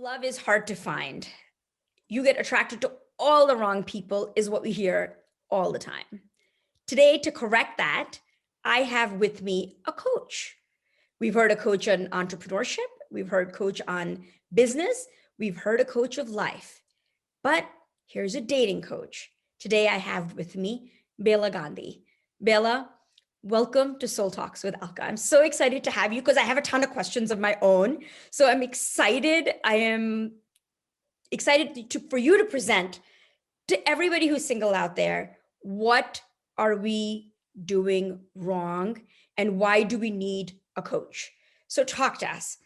Love is hard to find. You get attracted to all the wrong people, is what we hear all the time. Today, to correct that, I have with me a coach. We've heard a coach on entrepreneurship, we've heard coach on business, we've heard a coach of life. But here's a dating coach. Today, I have with me Bela Gandhi. Bela, welcome to Soul Talks with Alka. I'm so excited to have you because I have a ton of questions of my own. So I'm excited. I am excited for you to present to everybody who's single out there, what are we doing wrong and why do we need a coach? So talk to us.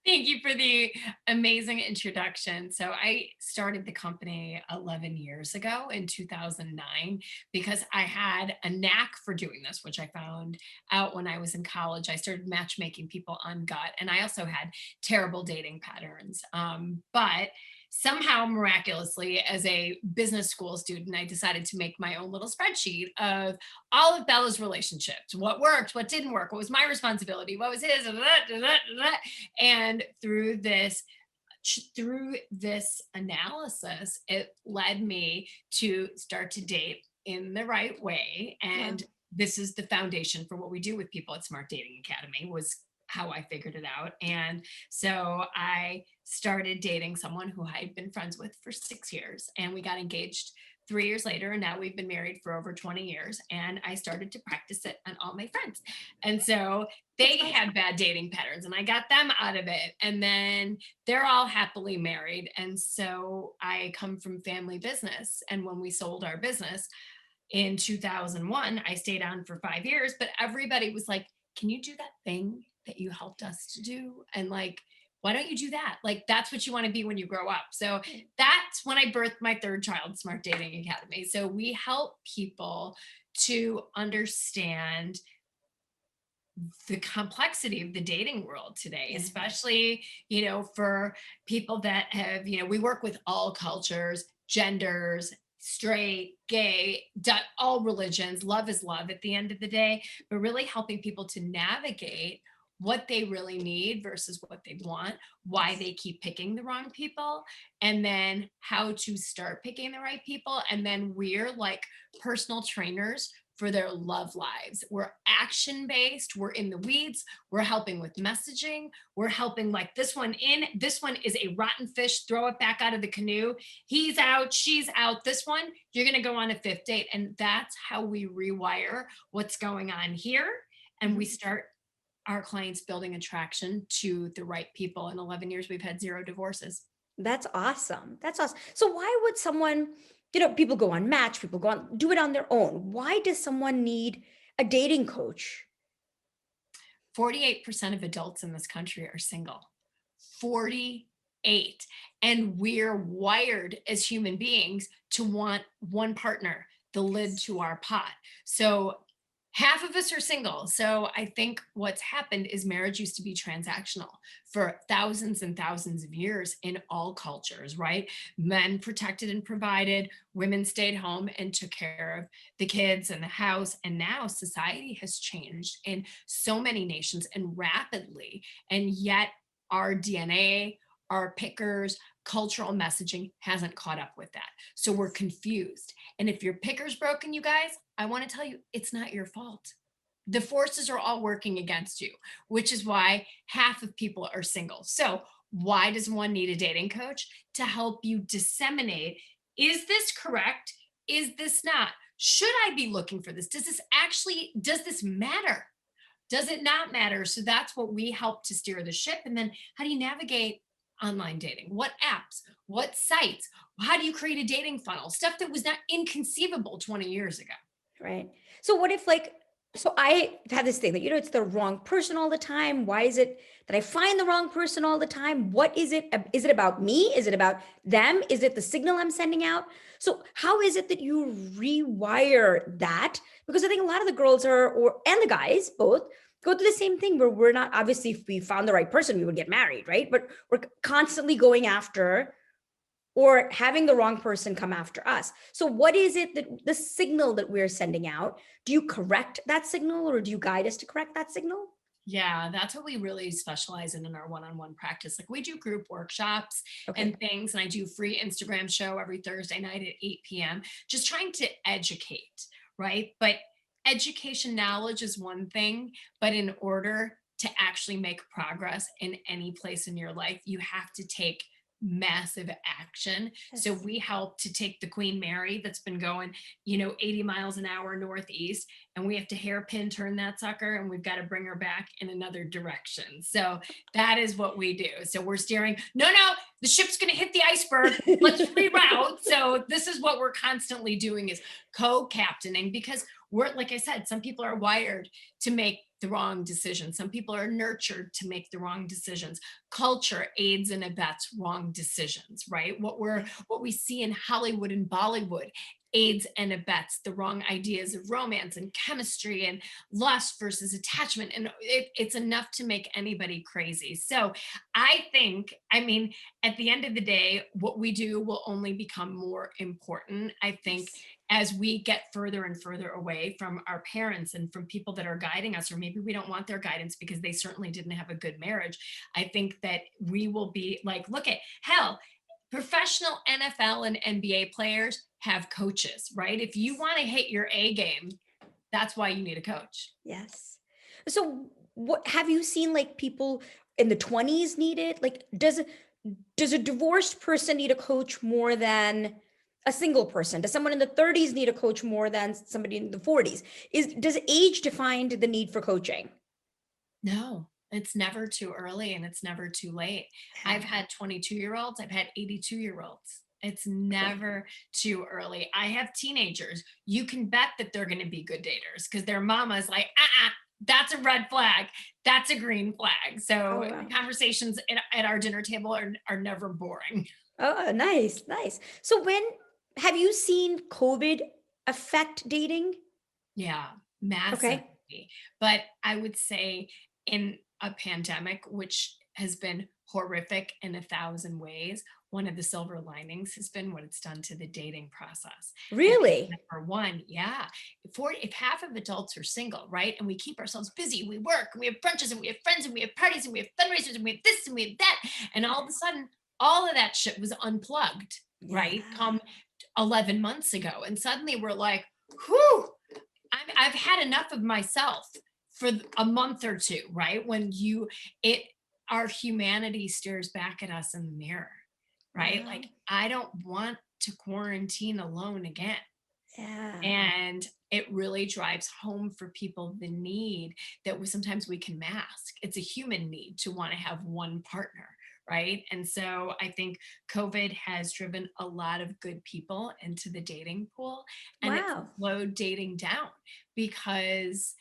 Thank you for the amazing introduction. So I started the company 11 years ago in 2009 because I had a knack for doing this, which I found out when I was in college. I started matchmaking people on gut, and I also had terrible dating patterns. But somehow, miraculously, as a business school student, I decided to make my own little spreadsheet of all of Bella's relationships, what worked, what didn't work, what was my responsibility, what was his, and through this analysis, it led me to start to date in the right way. And this is the foundation for what we do with people at Smart Dating Academy, was how I figured it out. And so I started dating someone who I had been friends with for 6 years, and we got engaged 3 years later, and now we've been married for over 20 years. And I started to practice it on all my friends. And so they had bad dating patterns and I got them out of it. And then they're all happily married. And so I come from family business. And when we sold our business in 2001, I stayed on for 5 years, but everybody was like, can you do that thing that you helped us to do? And like, why don't you do that? Like, that's what you want to be when you grow up. So that's when I birthed my third child, Smart Dating Academy. So we help people to understand the complexity of the dating world today, especially, for people that have, we work with all cultures, genders, straight, gay, all religions. Love is love at the end of the day, but really helping people to navigate what they really need versus what they want, why they keep picking the wrong people, and then how to start picking the right people. And then we're like personal trainers for their love lives. We're action based, we're in the weeds, we're helping with messaging, we're helping like this one is a rotten fish, throw it back out of the canoe. He's out, she's out. This one, you're gonna go on a fifth date. And that's how we rewire what's going on here. And we start our clients building attraction to the right people. In 11 years, we've had 0 divorces. That's awesome. That's awesome. So why would someone, people go on Match, people go on, do it on their own. Why does someone need a dating coach? 48% of adults in this country are single. 48. And we're wired as human beings to want one partner, the lid to our pot. So half of us are single. So I think what's happened is marriage used to be transactional for thousands and thousands of years in all cultures, right? Men protected and provided, women stayed home and took care of the kids and the house. And now society has changed in so many nations and rapidly. And yet our DNA, our pickers, cultural messaging hasn't caught up with that. So we're confused. And if your picker's broken, you guys, I want to tell you, it's not your fault. The forces are all working against you, which is why half of people are single. So why does one need a dating coach? To help you disseminate, is this correct? Is this not? Should I be looking for this? Does this matter? Does it not matter? So that's what we help to steer the ship. And then how do you navigate online dating? What apps? What sites? How do you create a dating funnel? Stuff that was not inconceivable 20 years ago. Right. So what if so I have this thing that, it's the wrong person all the time. Why is it that I find the wrong person all the time? What is it? Is it about me? Is it about them? Is it the signal I'm sending out? So how is it that you rewire that? Because I think a lot of the girls and the guys both go through the same thing where we're not, obviously, if we found the right person, we would get married, right? But we're constantly going after or having the wrong person come after us. So what is it that the signal that we're sending out? Do you correct that signal or do you guide us to correct that signal? Yeah, that's what we really specialize in our one-on-one practice. Like we do group workshops Okay. and things, and I do free Instagram show every Thursday night at 8 p.m. Just trying to educate, right? But education knowledge is one thing, but in order to actually make progress in any place in your life, you have to take massive action. So Yes. we help to take the Queen Mary that's been going, 80 miles an hour northeast, and we have to hairpin turn that sucker, and we've got to bring her back in another direction. So that is what we do. So we're steering, no, the ship's going to hit the iceberg. Let's reroute. So this is what we're constantly doing, is co-captaining, because we're, like I said, some people are wired to make the wrong decisions. Some people are nurtured to make the wrong decisions. Culture aids and abets wrong decisions, right? What we see in Hollywood and Bollywood aids and abets the wrong ideas of romance and chemistry and lust versus attachment. And it's enough to make anybody crazy. So I think, I mean, at the end of the day, what we do will only become more important. I think Yes. as we get further and further away from our parents and from people that are guiding us, or maybe we don't want their guidance because they certainly didn't have a good marriage, I think that we will be like, look at hell, professional NFL and NBA players have coaches, right? If you want to hit your A game, that's why you need a coach. Yes. So what have you seen, like people in the 20s need it? Like does a divorced person need a coach more than a single person? Does someone in the 30s need a coach more than somebody in the 40s? Does age define the need for coaching? No, it's never too early and it's never too late. I've Yeah. had 22-year-olds, I've had 82-year-olds. It's Okay. never too early. I have teenagers. You can bet that they're going to be good daters because their mama's like, that's a red flag. That's a green flag. Oh So the wow. conversations at our dinner table are never boring. Oh, nice, nice. So when have you seen COVID affect dating? Yeah, Okay. massively. But I would say in a pandemic, which has been horrific in a thousand ways, one of the silver linings has been what it's done to the dating process. I think Really? number one, yeah, if half of adults are single, right, and we keep ourselves busy, we work, and we have brunches, and we have friends, and we have parties, and we have fundraisers, and we have this, and we have that, and all of a sudden, all of that shit was unplugged, Yeah. right? Come 11 months ago, and suddenly we're like, whew, I've had enough of myself for a month or two, right? When it, our humanity stares back at us in the mirror, right? Wow. Like, I don't want to quarantine alone again. Yeah. And it really drives home for people the need that sometimes we can mask. It's a human need to want to have one partner, right? And so I think COVID has driven a lot of good people into the dating pool, and it's Wow. slowed dating down because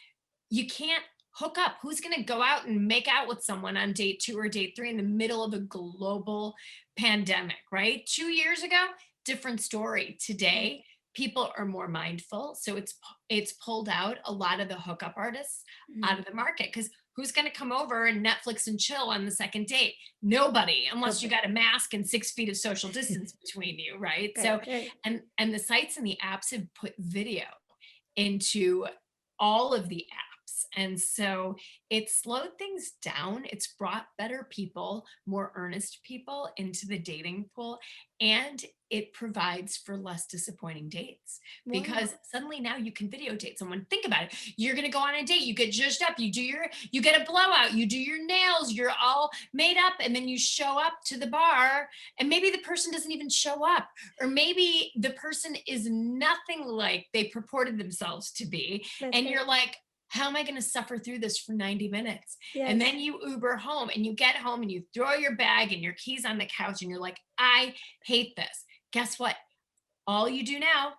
you can't hook up. Who's going to go out and make out with someone on date 2 or date 3 in the middle of a global pandemic, right? 2 years ago, different story. Yeah. Today, people are more mindful, so it's pulled out a lot of the hookup artists Mhm. out of the market, because who's going to come over and Netflix and chill on the second date? Nobody, unless you Okay. got a mask and 6 feet of social distance between you, right? So, Right, right. and the sites and the apps have put video into all of the apps. And so it slowed things down. It's brought better people, more earnest people into the dating pool, and it provides for less disappointing dates Wow. because suddenly now you can videotape someone. Think about it. You're going to go on a date, you get zhuzhed up, you get a blowout, you do your nails, you're all made up, and then you show up to the bar, and maybe the person doesn't even show up, or maybe the person is nothing like they purported themselves to be, That's and right. you're like, how am I going to suffer through this for 90 minutes? And Yes. then you Uber home, and you get home and you throw your bag and your keys on the couch, and you're like, I hate this. Guess what? All you do now,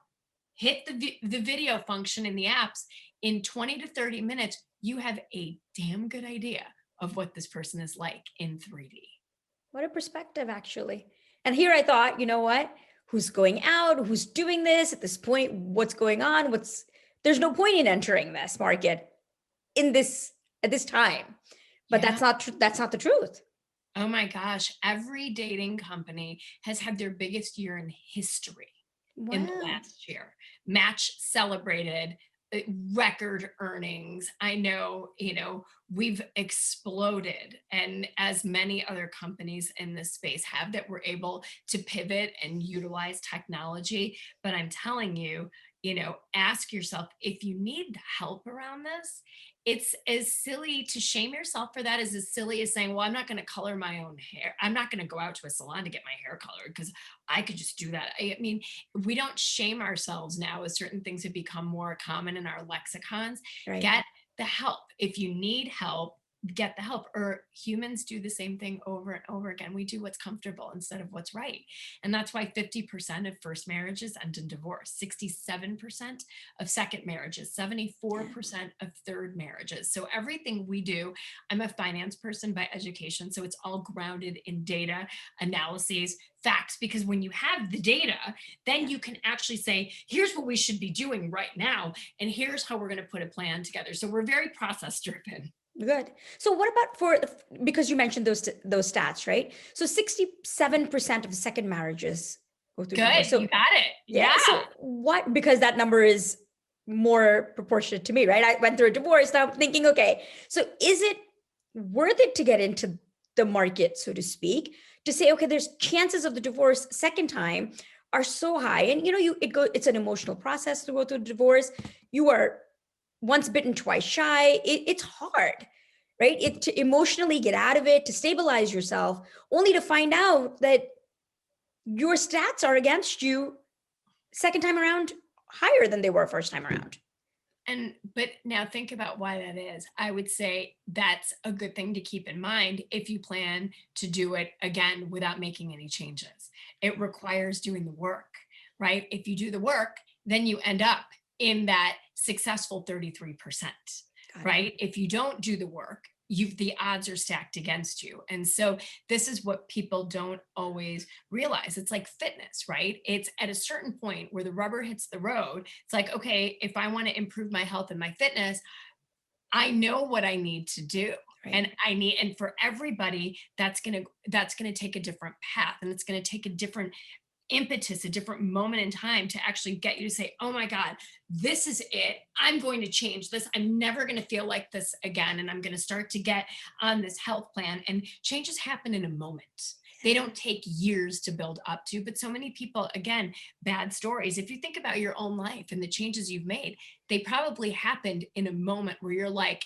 hit the video function in the apps. In 20 to 30 minutes, you have a damn good idea of what this person is like in 3D. What a perspective, actually. And here I thought, you know what? Who's going out? Who's doing this at this point? What's going on? There's no point in entering this market in this at this time. But Yeah. that's not the truth. Oh my gosh. Every dating company has had their biggest year in history in the Wow. last year. Match celebrated record earnings. I know, we've exploded, and as many other companies in this space have, that were able to pivot and utilize technology. But I'm telling you, ask yourself if you need help around this. It's as silly to shame yourself for that, as silly as saying, well, I'm not going to color my own hair. I'm not going to go out to a salon to get my hair colored because I could just do that. I mean, we don't shame ourselves now as certain things have become more common in our lexicons. Right. Get the help. If you need help, get the help. Or humans do the same thing over and over again. We do what's comfortable instead of what's right. And that's why 50% of first marriages end in divorce, 67% of second marriages, 74% of third marriages. So everything we do, I'm a finance person by education, so it's all grounded in data, analyses, facts, because when you have the data, then you can actually say, here's what we should be doing right now, and here's how we're going to put a plan together. So we're very process driven. Good. So what about because you mentioned those stats, right? So 67% of second marriages go through Good, divorce. So you got it. yeah. Yeah. So what, because that number is more proportionate to me, right? I went through a divorce. Now I'm thinking, okay, so is it worth it to get into the market, so to speak, to say, okay, there's chances of the divorce second time are so high. And it's an emotional process to go through divorce. You are once bitten, twice shy. It's hard, right? To emotionally get out of it, to stabilize yourself, only to find out that your stats are against you second time around higher than they were first time around. But now think about why that is. I would say that's a good thing to keep in mind if you plan to do it again without making any changes. It requires doing the work, right? If you do the work, then you end up in that successful 33%, right? If you don't do the work, the odds are stacked against you. And so this is what people don't always realize. It's like fitness, right? It's at a certain point where the rubber hits the road. It's like, okay, if I want to improve my health and my fitness, I know what I need to do. Right. And for everybody, that's going to take a different path, and it's going to take a different impetus, a different moment in time to actually get you to say, oh my God, this is it. I'm going to change this. I'm never going to feel like this again. And I'm going to start to get on this health plan. And changes happen in a moment. They don't take years to build up to, but so many people, again, bad stories. If you think about your own life and the changes you've made, they probably happened in a moment where you're like,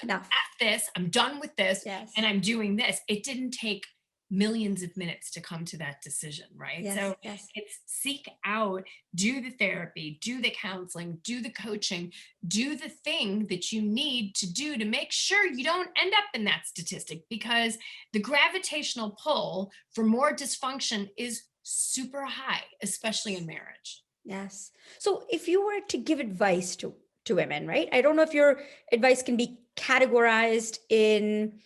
enough, F this, I'm done with this, yes, and I'm doing this. It didn't take millions of minutes to come to that decision, right? Yes, so yes, it's seek out, do the therapy, do the counseling, do the coaching, do the thing that you need to do to make sure you don't end up in that statistic, because the gravitational pull for more dysfunction is super high, especially in marriage. Yes. So if you were to give advice to women, right? I don't know if your advice can be categorized in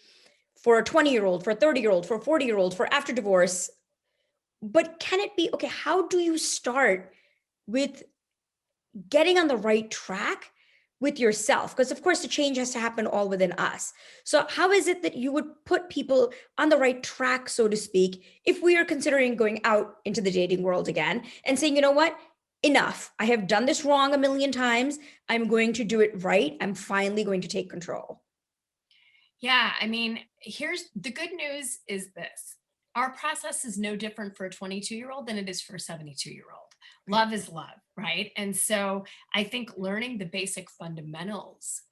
for a 20-year-old, for a 30-year-old, for a 40-year-old, for after divorce. But can it be, okay, how do you start with getting on the right track with yourself? Because of course the change has to happen all within us. So how is it that you would put people on the right track, so to speak, if we are considering going out into the dating world again and saying, you know what, enough. I have done this wrong a million times. I'm going to do it right. I'm finally going to take control. Yeah, I mean, here's the good news is this. Our process is no different for a 22-year-old than it is for a 72-year-old. Love is love, right? And so I think learning the basic fundamentals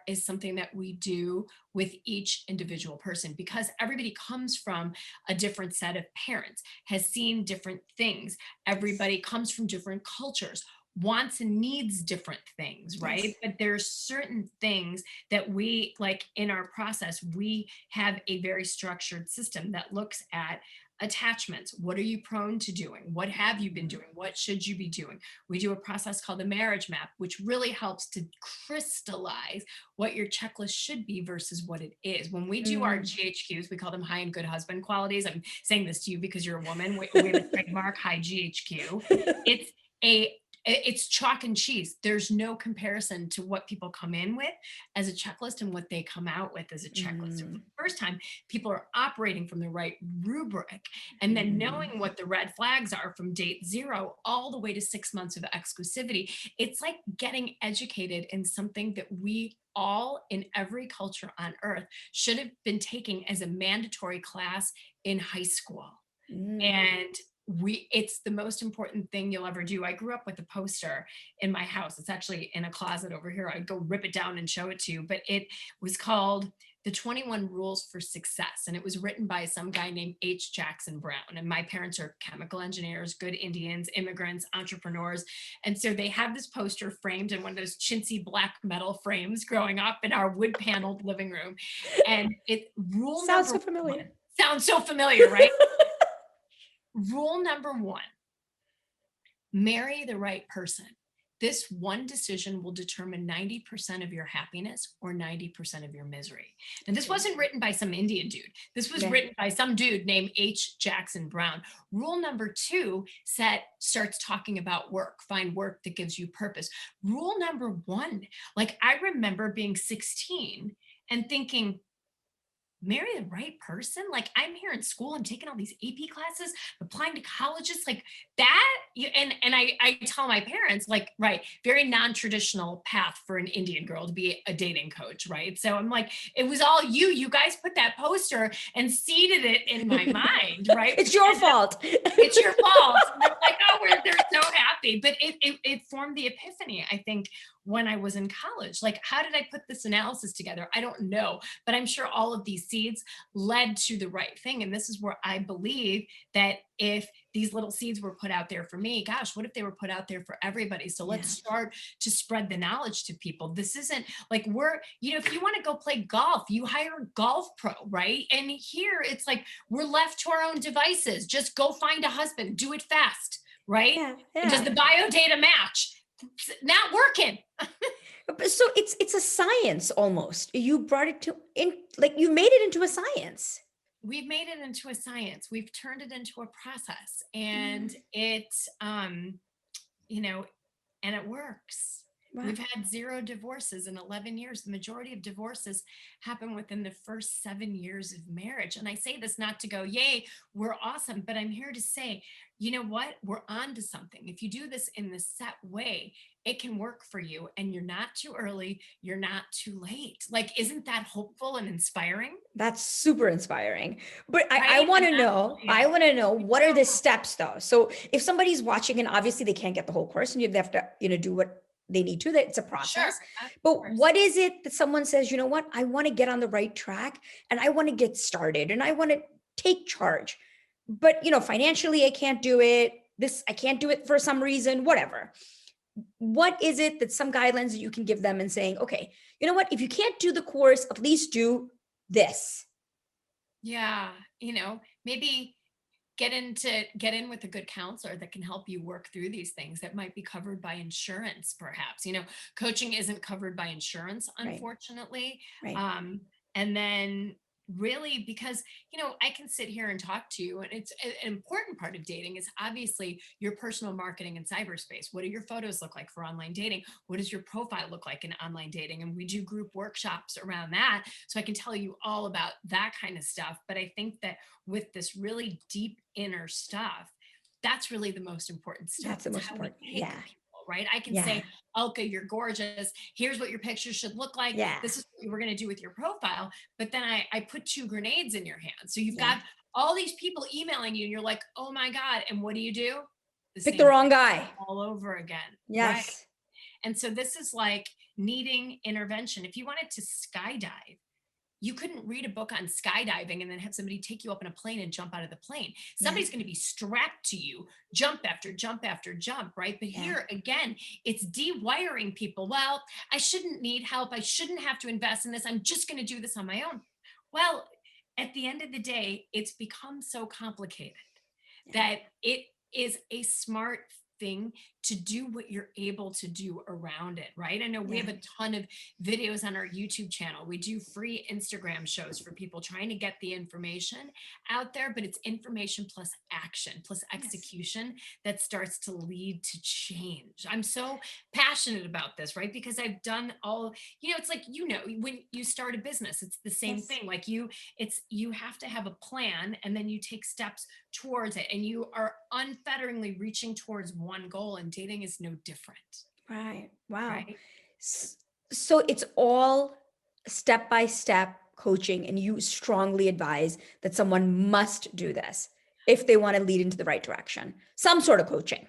is something that we do with each individual person, because everybody comes from a different set of parents, has seen different things. Everybody comes from different cultures, wants and needs different things, right? Yes. But there's certain things that we, like in our process, we have a very structured system that looks at attachments. What are you prone to doing? What have you been doing? What should you be doing? We do a process called the marriage map, which really helps to crystallize what your checklist should be versus what it is. When we do our GHQs, we call them high and good husband qualities. I'm saying this to you because you're a woman. We have a trademark high GHQ. It's it's chalk and cheese. There's no comparison to what people come in with as a checklist and what they come out with as a checklist. So for the first time, people are operating from the right rubric, and then knowing what the red flags are from date 0 all the way to 6 months of exclusivity. It's like getting educated in something that we all in every culture on earth should have been taking as a mandatory class in high school. And it's the most important thing you'll ever do. I grew up with a poster in my house. It's actually in a closet over here. I'd go rip it down and show it to you, but it was called The 21 Rules for Success. And it was written by some guy named H. Jackson Brown. And my parents are chemical engineers, good Indians, immigrants, entrepreneurs. And so they have this poster framed in one of those chintzy black metal frames growing up in our wood paneled living room. And Sounds so familiar. Sounds so familiar, right? Rule number 1, marry the right person. This one decision will determine 90% of your happiness or 90% of your misery. And this wasn't written by some Indian dude. This was written by some dude named H. Jackson Brown. Rule number 2 starts talking about work. Find work that gives you purpose. Rule number 1, like I remember being 16 and thinking, marry the right person? Like I'm here in school, I'm taking all these AP classes, applying to colleges like that. And I tell my parents like, right, very non-traditional path for an Indian girl to be a dating coach, right? So I'm like, it was all you guys put that poster and seeded it in my mind, right? It's your fault. It's your fault. And they're like, oh, they're so happy. But it formed the epiphany, I think, when I was in college. Like, how did I put this analysis together? I don't know, but I'm sure all of these seeds led to the right thing. And this is where I believe that if these little seeds were put out there for me, gosh, what if they were put out there for everybody? So let's start to spread the knowledge to people. This isn't like if you want to go play golf, you hire a golf pro, right? And here it's like, we're left to our own devices. Just go find a husband, do it fast, right? Does the bio data match? It's not working. So it's a science almost. You brought it you made it into a science. We've made it into a science. We've turned it into a process, and it's and it works. Wow. We've had 0 divorces in 11 years. The majority of divorces happen within the first 7 years of marriage. And I say this not to go, yay, we're awesome, but I'm here to say, you know what? We're on to something. If you do this in the set way, it can work for you, and you're not too early, you're not too late. Like, isn't that hopeful and inspiring? That's super inspiring. But I want to know, what are the steps though? So if somebody's watching and obviously they can't get the whole course and you have to, do what they need to, that it's a process. Sure, but what is it that someone says, you know what, I want to get on the right track and I want to get started and I want to take charge, but financially I can't do it. I can't do it for some reason, whatever. What is it that some guidelines that you can give them and saying, okay, you know what, if you can't do the course, at least do this. Yeah. Maybe get in with a good counselor that can help you work through these things that might be covered by insurance, perhaps. Coaching isn't covered by insurance, unfortunately. Right. And then really, because I can sit here and talk to you, and it's an important part of dating is obviously your personal marketing in cyberspace. What do your photos look like for online dating? What does your profile look like in online dating? And we do group workshops around that, so I can tell you all about that kind of stuff. But I think that with this really deep inner stuff, that's really the most important stuff. That's the most important. Yeah. Right? I can say, Alka, you're gorgeous. Here's what your pictures should look like. This is what we're going to do with your profile. But then I put 2 grenades in your hand. So you've got all these people emailing you and you're like, oh my God. And what do? Pick the wrong guy. All over again. Yes. Right? And so this is like needing intervention. If you wanted to skydive, you couldn't read a book on skydiving and then have somebody take you up in a plane and jump out of the plane. Somebody's going to be strapped to you, jump after jump after jump, right? But here again, it's dewiring people. Well, I shouldn't need help. I shouldn't have to invest in this. I'm just going to do this on my own. Well, at the end of the day, it's become so complicated that it is a smart thing to do what you're able to do around it, right? I know we Yeah. have a ton of videos on our YouTube channel. We do free Instagram shows for people trying to get the information out there, but it's information plus action plus Yes. execution that starts to lead to change. I'm so passionate about this, right? Because I've done all, it's like, when you start a business, it's the same Yes. thing. Like you have to have a plan, and then you take steps towards it, and you are unfetteringly reaching towards one goal, and dating is no different. Right. Wow. Right. So it's all step-by-step coaching, and you strongly advise that someone must do this if they want to lead into the right direction. Some sort of coaching.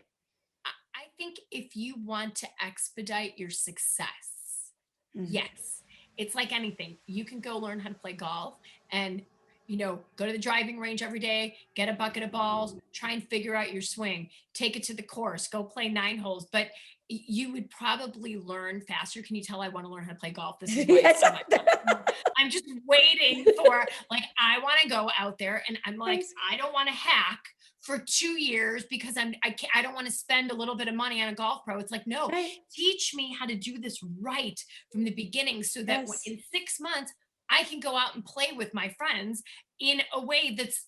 I think if you want to expedite your success, Mhm. yes, it's like anything. You can go learn how to play golf and, go to the driving range every day, get a bucket of balls, try and figure out your swing, take it to the course, go play 9 holes. But you would probably learn faster. Can you tell I want to learn how to play golf? This is why Yes. I'm just waiting for, like, I want to go out there, and I'm like, Yes. I don't want to hack for 2 years because I don't want to spend a little bit of money on a golf pro. It's like, no, Right. teach me how to do this right from the beginning, so that Yes. in 6 months I can go out and play with my friends in a way that's,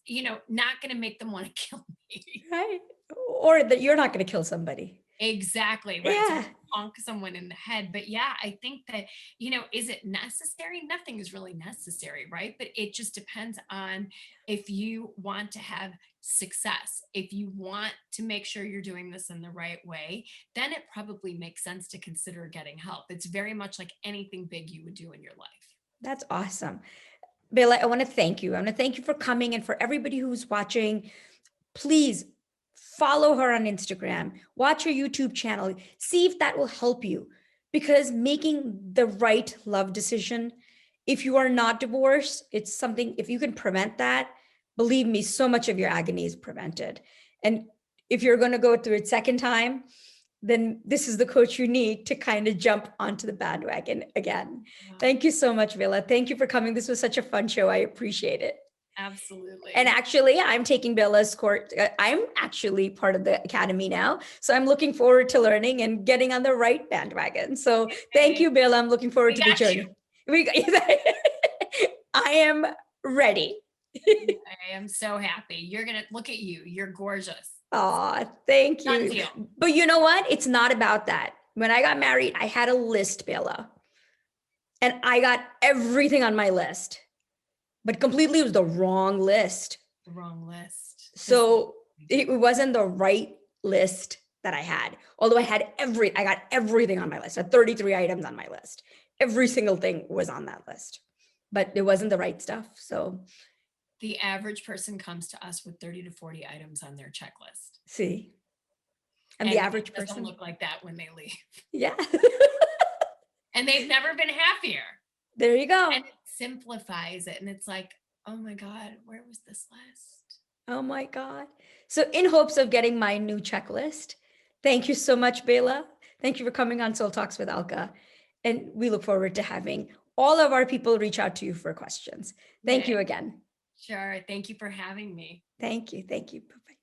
not going to make them want to kill me. Right. Or that you're not going to kill somebody. Exactly, right. So Yeah. honk someone in the head. But yeah, I think that, is it necessary? Nothing is really necessary, right? But it just depends on if you want to have success. If you want to make sure you're doing this in the right way, then it probably makes sense to consider getting help. It's very much like anything big you would do in your life. That's awesome. Bela, I want to thank you. I want to thank you for coming, and for everybody who's watching, please follow her on Instagram, watch her YouTube channel, see if that will help you, because making the right love decision, if you are not divorced, it's something, if you can prevent that, believe me, so much of your agony is prevented. And if you're going to go through it second time, then this is the coach you need to kind of jump onto the bandwagon again. Wow. Thank you so much, Bela. Thank you for coming. This was such a fun show. I appreciate it. Absolutely. And actually, I'm taking Bela's course. I'm actually part of the academy now. So I'm looking forward to learning and getting on the right bandwagon. So thank you, Bela. I'm looking forward to the journey. I am ready. I am so happy. You're going to look at you. You're gorgeous. Oh, thank Done you. deal. But you know what? It's not about that. When I got married, I had a list, Bela. And I got everything on my list, but completely it was the wrong list. The wrong list. So it wasn't the right list that I had. Although I got everything on my list. I had 33 items on my list. Every single thing was on that list, but it wasn't the right stuff. So the average person comes to us with 30 to 40 items on their checklist. see, and the average it doesn't person look like that when they leave. Yeah. And they've never been happier. There you go. And it simplifies it. And it's like, oh my God, where was this list? Oh my God. So in hopes of getting my new checklist, thank you so much, Bela. Thank you for coming on Soul Talks with Alka. And we look forward to having all of our people reach out to you for questions. Thank you again. Sure. Thank you for having me. Thank you. Thank you. Bye-bye.